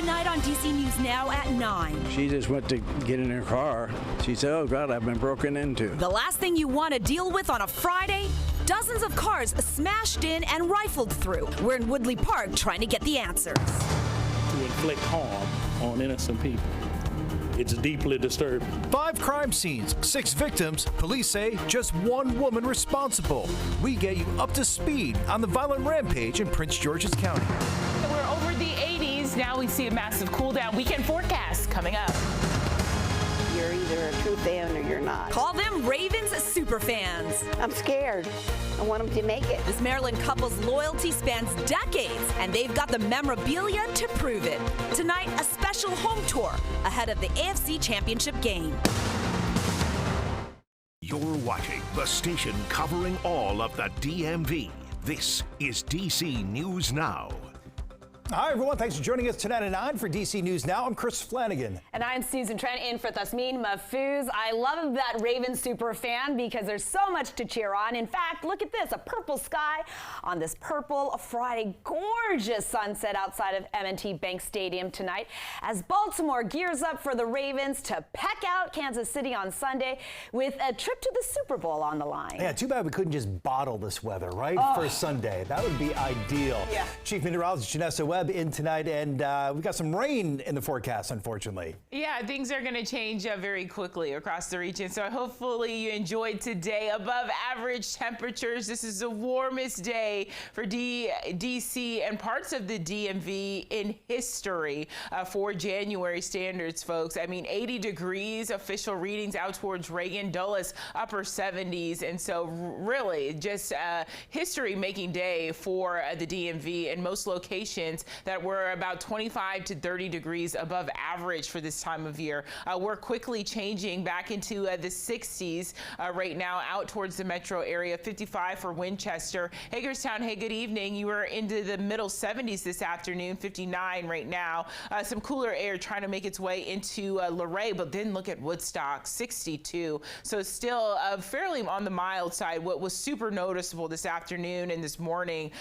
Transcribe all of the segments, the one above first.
Tonight on DC News Now at 9. She just went to get in her car. She said, oh God, I've been broken into. The last thing you want to deal with on a Friday? Dozens of cars smashed in and rifled through. We're in Woodley Park trying to get the answers. To inflict harm on innocent people. It's deeply disturbing. 5 crime scenes, 6 victims. Police say just 1 woman responsible. We get you up to speed on the violent rampage in Prince George's County. We're over the 80s. Now we see a massive cool down. Weekend forecast coming up. You're either a true fan or you're not. Call them Ravens super fans. I'm scared. I want them to make it. This Maryland couple's loyalty spans decades, and they've got the memorabilia to prove it. Tonight, a special home tour ahead of the AFC Championship game. You're watching the station covering all of the DMV. This is DC News Now. Hi, everyone. Thanks for joining us tonight at 9 for DC News Now. I'm Chris Flanagan. And I'm Susan Trent in for Tasmin Mahfouz. I love that Ravens super fan because there's so much to cheer on. In fact, look at this, a purple sky on this purple Friday. Gorgeous sunset outside of M&T Bank Stadium tonight as Baltimore gears up for the Ravens to peck out Kansas City on Sunday with a trip to the Super Bowl on the line. Yeah, too bad we couldn't just bottle this weather, right? For Sunday. That would be ideal. Yeah. Chief Meteorologist Janessa Webb in tonight, and we've got some rain in the forecast, unfortunately. Yeah, things are going to change very quickly across the region. So hopefully you enjoyed today. Above average temperatures. This is the warmest day for DC and parts of the DMV in history for January standards, folks. I mean, 80 degrees official readings out towards Reagan, Dulles, upper 70s. And so really just history-making day for the DMV in most locations that were about 25 to 30 degrees above average for this time of year. We're quickly changing back into the 60s right now out towards the metro area. 55 for Winchester. Hagerstown, hey, good evening. You were into the middle 70s this afternoon, 59 right now. Some cooler air trying to make its way into Luray, but then look at Woodstock, 62. So still fairly on the mild side. What was super noticeable this afternoon and this morning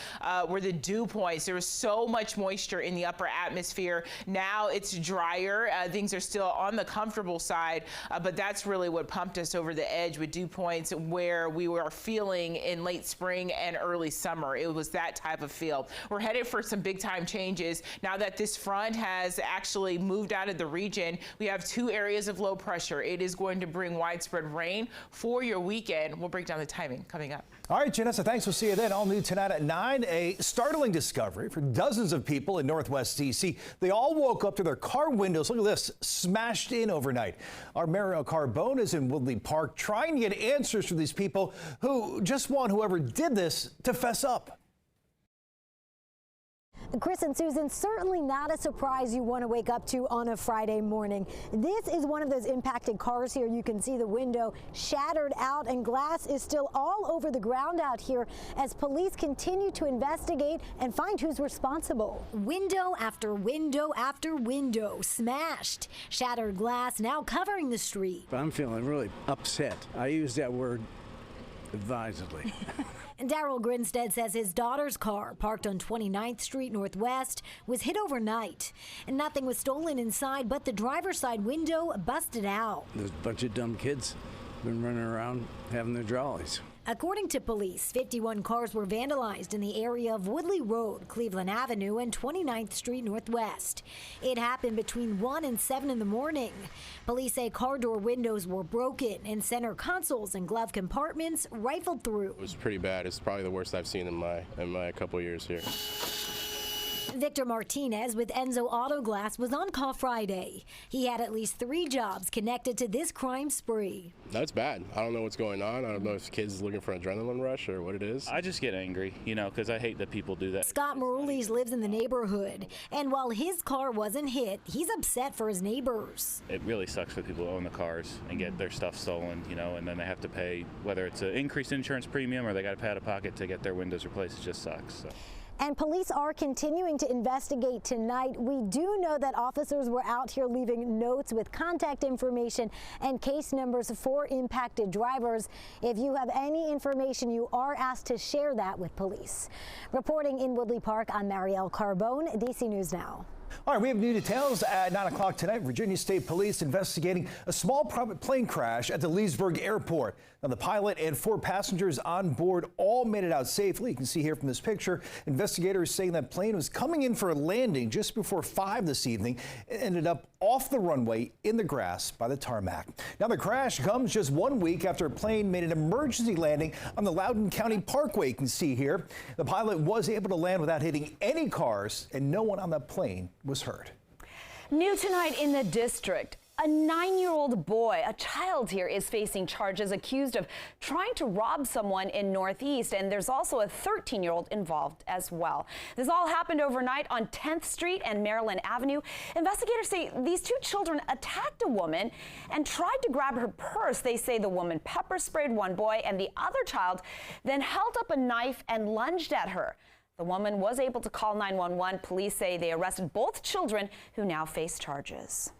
were the dew points. There was so much moisture in the upper atmosphere. Now it's drier. Things are still on the comfortable side, but that's really what pumped us over the edge with dew points where we were feeling in late spring and early summer. It was that type of feel. We're headed for some big time changes. Now that this front has actually moved out of the region, we have 2 areas of low pressure. It is going to bring widespread rain for your weekend. We'll break down the timing coming up. All right, Janessa, thanks. We'll see you then. All new tonight at 9. A startling discovery for dozens of people in Northwest D.C. They all woke up to their car windows, look at this, smashed in overnight. Our Mariel Carbone is in Woodley Park trying to get answers from these people who just want whoever did this to fess up. Chris and Susan, certainly not a surprise you want to wake up to on a Friday morning. This is one of those impacted cars here. You can see the window shattered out and glass is still all over the ground out here as police continue to investigate and find who's responsible. Window after window after window smashed. Shattered glass now covering the street. I'm feeling really upset. I use that word advisedly. Daryl Grinstead says his daughter's car, parked on 29th Street Northwest, was hit overnight. And nothing was stolen inside, but the driver's side window busted out. There's a bunch of dumb kids been running around having their jollies. According to police, 51 cars were vandalized in the area of Woodley Road, Cleveland Avenue, and 29th Street Northwest. It happened between 1 and 7 in the morning. Police say car door windows were broken and center consoles and glove compartments rifled through. It was pretty bad. It's probably the worst I've seen in my couple years here. Victor Martinez with Enzo Auto Glass was on call Friday. He had at least 3 jobs connected to this crime spree. That's bad. I don't know what's going on. I don't know if kids looking for an adrenaline rush or what it is. I just get angry, because I hate that people do that. Scott Maroulis lives in the neighborhood, and while his car wasn't hit, he's upset for his neighbors. It really sucks for people who own the cars and get their stuff stolen, and then they have to pay, whether it's an increased insurance premium or they got to pay out of pocket to get their windows replaced. It just sucks. So. And police are continuing to investigate tonight. We do know that officers were out here leaving notes with contact information and case numbers for impacted drivers. If you have any information, you are asked to share that with police. Reporting in Woodley Park, I'm Mariel Carbone, DC News Now. All right, we have new details at 9 o'clock tonight. Virginia State Police investigating a small private plane crash at the Leesburg Airport. Now, the pilot and 4 passengers on board all made it out safely. You can see here from this picture, investigators saying that plane was coming in for a landing just before 5 this evening. It ended up off the runway in the grass by the tarmac. Now, the crash comes just 1 week after a plane made an emergency landing on the Loudoun County Parkway. You can see here, the pilot was able to land without hitting any cars, and no one on the plane was hurt. New tonight in the district. A 9-year-old boy, a child here, is facing charges accused of trying to rob someone in Northeast, and there's also a 13-year-old involved as well. This all happened overnight on 10th Street and Maryland Avenue. Investigators say these 2 children attacked a woman and tried to grab her purse. They say the woman pepper sprayed one boy and the other child then held up a knife and lunged at her. The woman was able to call 911. Police say they arrested both children who now face charges.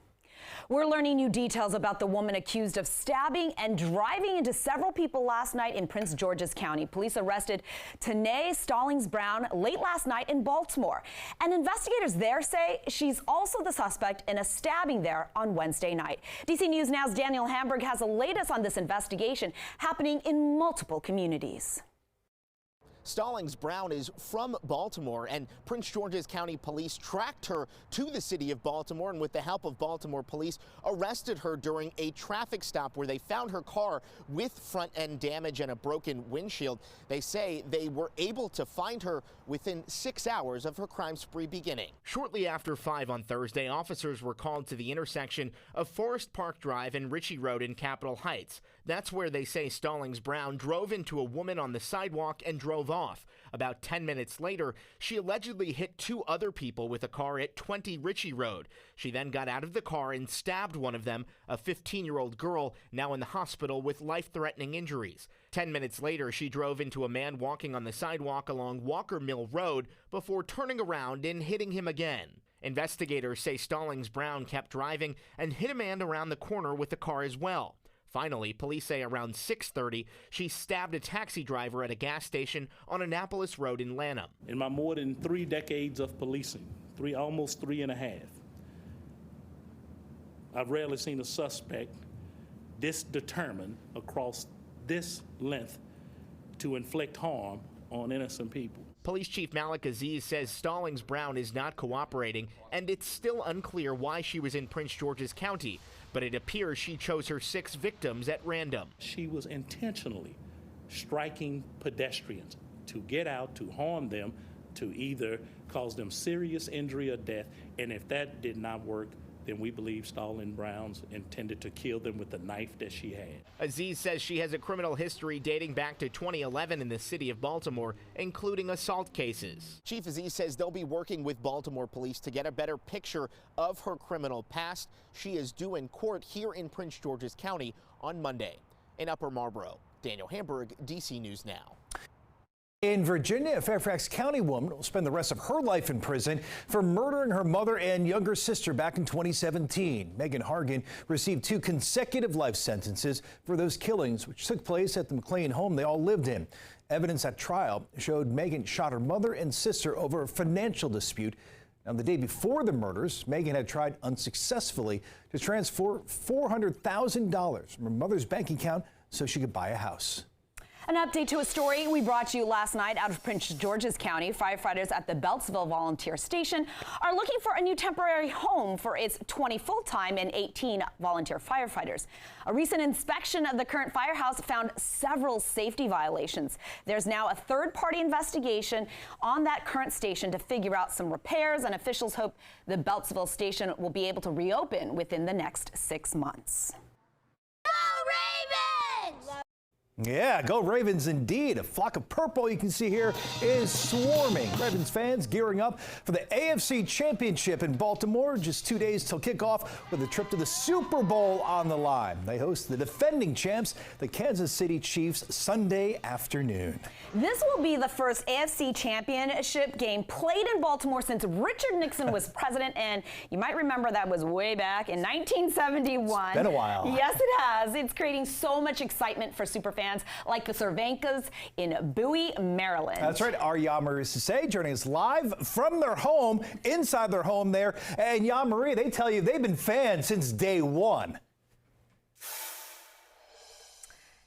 We're learning new details about the woman accused of stabbing and driving into several people last night in Prince George's County. Police arrested Tanae Stallings Brown late last night in Baltimore. And investigators there say she's also the suspect in a stabbing there on Wednesday night. DC News Now's Daniel Hamburg has the latest on this investigation happening in multiple communities. Stallings Brown is from Baltimore, and Prince George's County Police tracked her to the city of Baltimore, and with the help of Baltimore police, arrested her during a traffic stop where they found her car with front end damage and a broken windshield. They say they were able to find her within 6 hours of her crime spree beginning. Shortly after 5 on Thursday, officers were called to the intersection of Forest Park Drive and Ritchie Road in Capitol Heights. That's where they say Stallings Brown drove into a woman on the sidewalk and drove off. About 10 minutes later, she allegedly hit 2 other people with a car at 20 Ritchie Road. She then got out of the car and stabbed one of them, a 15-year-old girl now in the hospital with life-threatening injuries. 10 minutes later, she drove into a man walking on the sidewalk along Walker Mill Road before turning around and hitting him again. Investigators say Stallings Brown kept driving and hit a man around the corner with the car as well. Finally, police say around 6:30, she stabbed a taxi driver at a gas station on Annapolis Road in Lanham. In my more than 3 decades of policing, almost 3.5, I've rarely seen a suspect this determined across this length to inflict harm on innocent people. Police Chief Malik Aziz says Stallings Brown is not cooperating, and it's still unclear why she was in Prince George's County, but it appears she chose her 6 victims at random. She was intentionally striking pedestrians to get out, to harm them, to either cause them serious injury or death, and if that did not work, then we believe Stallings Brown intended to kill them with the knife that she had. Aziz says she has a criminal history dating back to 2011 in the city of Baltimore, including assault cases. Chief Aziz says they'll be working with Baltimore police to get a better picture of her criminal past. She is due in court here in Prince George's County on Monday. In Upper Marlboro, Daniel Hamburg, DC News Now. In Virginia, a Fairfax County woman will spend the rest of her life in prison for murdering her mother and younger sister back in 2017. Megan Hargan received 2 consecutive life sentences for those killings, which took place at the McLean home they all lived in. Evidence at trial showed Megan shot her mother and sister over a financial dispute. Now, the day before the murders, Megan had tried unsuccessfully to transfer $400,000 from her mother's bank account so she could buy a house. An update to a story we brought you last night out of Prince George's County. Firefighters at the Beltsville Volunteer Station are looking for a new temporary home for its 20 full-time and 18 volunteer firefighters. A recent inspection of the current firehouse found several safety violations. There's now a third-party investigation on that current station to figure out some repairs, and officials hope the Beltsville station will be able to reopen within the next 6 months. Yeah, go Ravens indeed. A flock of purple you can see here is swarming. Ravens fans gearing up for the AFC Championship in Baltimore. Just 2 days till kickoff with a trip to the Super Bowl on the line. They host the defending champs, the Kansas City Chiefs, Sunday afternoon. This will be the first AFC Championship game played in Baltimore since Richard Nixon was president, and you might remember that was way back in 1971. It's been a while. Yes, it has. It's creating so much excitement for superfans fans like the Cervenkas in Bowie, Maryland. That's right. Our Yamarie Sisse joining us live from their home, inside their home there. And Yamarie, they tell you they've been fans since day one.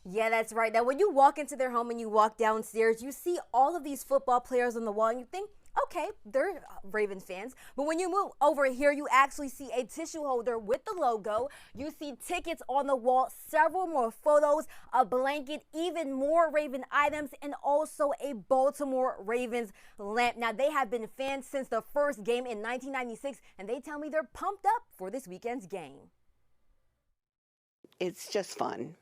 Yeah, that's right. Now, when you walk into their home and you walk downstairs, you see all of these football players on the wall and you think, okay, they're Ravens fans. But when you move over here, you actually see a tissue holder with the logo. You see tickets on the wall, several more photos, a blanket, even more Raven items, and also a Baltimore Ravens lamp. Now, they have been fans since the first game in 1996, and they tell me they're pumped up for this weekend's game. It's just fun.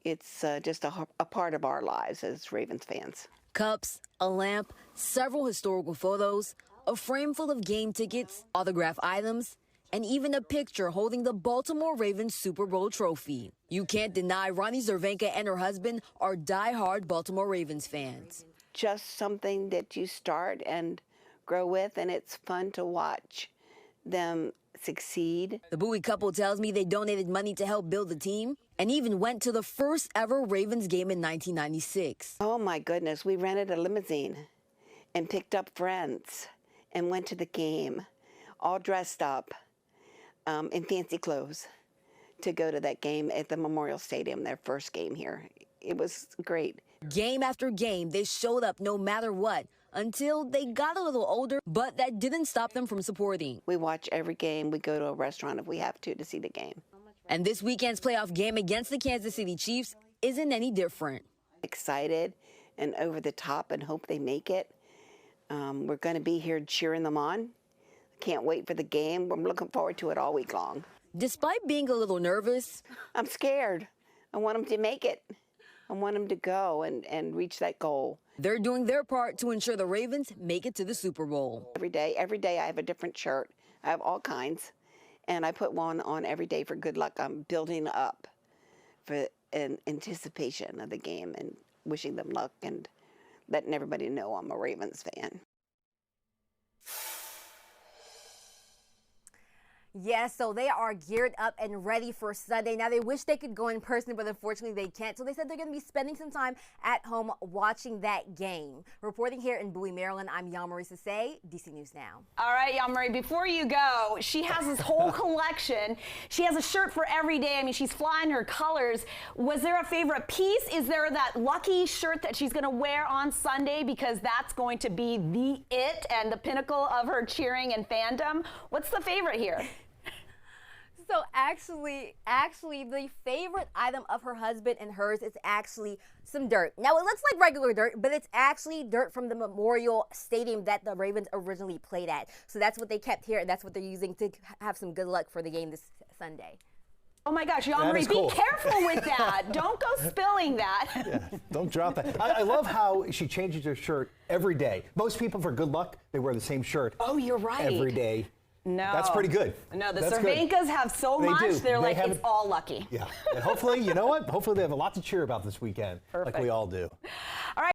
It's just a part of our lives as Ravens fans. Cups, a lamp, several historical photos, a frame full of game tickets, autograph items, and even a picture holding the Baltimore Ravens Super Bowl trophy. You can't deny Ronnie Cervenka and her husband are diehard Baltimore Ravens fans. Just something that you start and grow with, and it's fun to watch them succeed. The Bowie couple tells me they donated money to help build the team and even went to the first ever Ravens game in 1996. Oh my goodness, we rented a limousine and picked up friends and went to the game, all dressed up in fancy clothes to go to that game at the Memorial Stadium, their first game here. It was great. Game after game, they showed up no matter what, until they got a little older, but that didn't stop them from supporting. We watch every game. We go to a restaurant if we have to see the game. And this weekend's playoff game against the Kansas City Chiefs isn't any different. Excited and over the top and hope they make it. We're going to be here cheering them on. Can't wait for the game. I'm looking forward to it all week long. Despite being a little nervous, I'm scared. I want them to make it. I want them to go and reach that goal. They're doing their part to ensure the Ravens make it to the Super Bowl. Every day I have a different shirt. I have all kinds, and I put one on every day for good luck. I'm building up for an anticipation of the game and wishing them luck and letting everybody know I'm a Ravens fan. Yes, so they are geared up and ready for Sunday. Now, they wish they could go in person, but unfortunately they can't. So they said they're going to be spending some time at home watching that game. Reporting here in Bowie, Maryland, I'm Yamarie Sisse, DC News Now. All right, Yamarie, before you go, she has this whole collection. She has a shirt for every day. I mean, she's flying her colors. Was there a favorite piece? Is there that lucky shirt that she's going to wear on Sunday? Because that's going to be the it and the pinnacle of her cheering and fandom. What's the favorite here? So actually, the favorite item of her husband and hers is actually some dirt. Now, it looks like regular dirt, but it's actually dirt from the Memorial Stadium that the Ravens originally played at. So that's what they kept here, and that's what they're using to have some good luck for the game this Sunday. Oh my gosh, Yamarie, cool. be careful with that. Don't go spilling that. Yeah, don't drop that. I love how she changes her shirt every day. Most people, for good luck, they wear the same shirt. Oh, you're right. Every day. No. That's pretty good. No, the That's Cervenkas good. have so They much, do. they're They like, have it's all lucky. Yeah. And hopefully, you know what? Hopefully they have a lot to cheer about this weekend, Perfect. like we all do. All right.